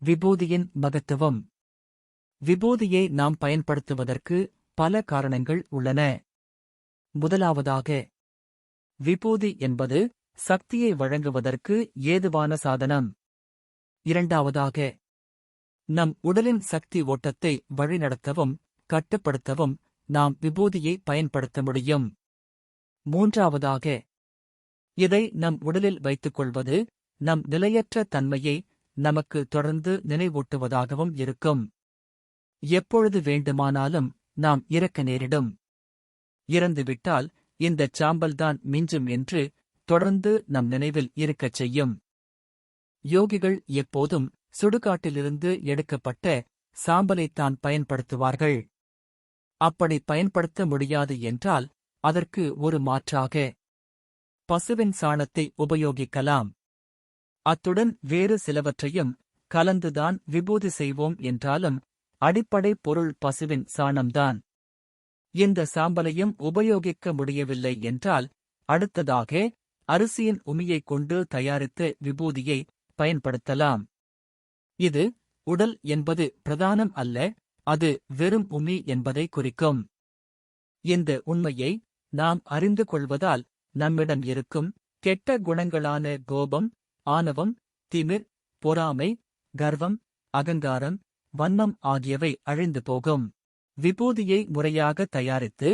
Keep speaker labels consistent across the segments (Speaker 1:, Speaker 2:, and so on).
Speaker 1: விபூதியின் மகத்துவம். விபூதியை நாம் பயன்படுத்துவதற்கு பல காரணங்கள் உள்ளன. முதலாவதாக, விபூதி என்பது சக்தியை வழங்குவதற்கு ஏதுவான சாதனம். இரண்டாவதாக, நம் உடலின் சக்தி ஓட்டத்தை வழிநடத்தவும் கட்டுப்படுத்தவும் நாம் விபூதியை பயன்படுத்த முடியும். மூன்றாவதாக, இதை நம் உடலில் வைத்துக் கொள்வது நம் நிலையற்ற தன்மையை நமக்கு தொடர்ந்து நினைவூட்டுவதாகவும் இருக்கும். எப்பொழுது வேண்டுமானாலும் நாம் இறக்க நேரிடும். இறந்துவிட்டால் இந்தச் சாம்பல்தான் மிஞ்சும் என்று தொடர்ந்து நம் நினைவில் இருக்கச் செய்யும். யோகிகள் எப்போதும் சுடுகாட்டிலிருந்து எடுக்கப்பட்ட சாம்பலைத்தான் பயன்படுத்துவார்கள். அப்படி பயன்படுத்த முடியாது என்றால் அதற்கு ஒரு மாற்றாக பசுவின் சாணத்தை உபயோகிக்கலாம். அத்துடன் வேறு சிலவற்றையும் கலந்துதான் விபூதி செய்வோம் என்றாலும் அடிப்படை பொருள் பசுவின் சாணம்தான். இந்த சாம்பலையும் உபயோகிக்க முடியவில்லை என்றால் அடுத்ததாக அரிசியின் உமியைக் கொண்டு தயாரித்த விபூதியை பயன்படுத்தலாம். இது உடல் என்பது பிரதானம் அல்ல, அது வெறும் உமி என்பதை குறிக்கும். இந்த உண்மையை நாம் அறிந்து கொள்வதால் நம்மிடம் இருக்கும் கெட்ட குணங்களான கோபம், ஆணவம், திமிர், பொறாமை, கர்வம், அகங்காரம், வன்மம் ஆகியவை அழிந்து போகும். விபூதியை முறையாக தயாரித்து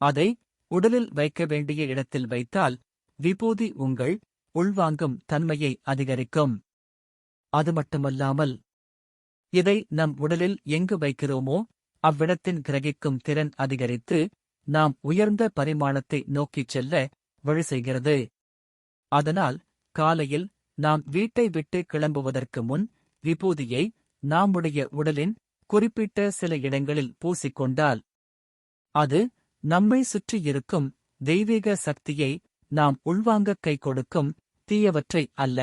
Speaker 1: அதை உடலில் வைக்க வேண்டிய இடத்தில் வைத்தால் விபூதி உங்கள் உள்வாங்கும் தன்மையை அதிகரிக்கும். அது மட்டுமல்லாமல் இதை நம் உடலில் எங்கு வைக்கிறோமோ அவ்விடத்தின் கிரகிக்கும் திறன் அதிகரித்து நாம் உயர்ந்த பரிமாணத்தை நோக்கிச் செல்ல வழி செய்கிறது. அதனால் காலையில் நாம் வீட்டை விட்டு கிளம்புவதற்கு முன் விபூதியை நம்முடைய உடலின் குறிப்பிட்ட சில இடங்களில் பூசிக்கொண்டால் அது நம்மை சுற்றியிருக்கும் தெய்வீக சக்தியை நாம் உள்வாங்கக் கை கொடுக்கும், தீயவற்றை அல்ல.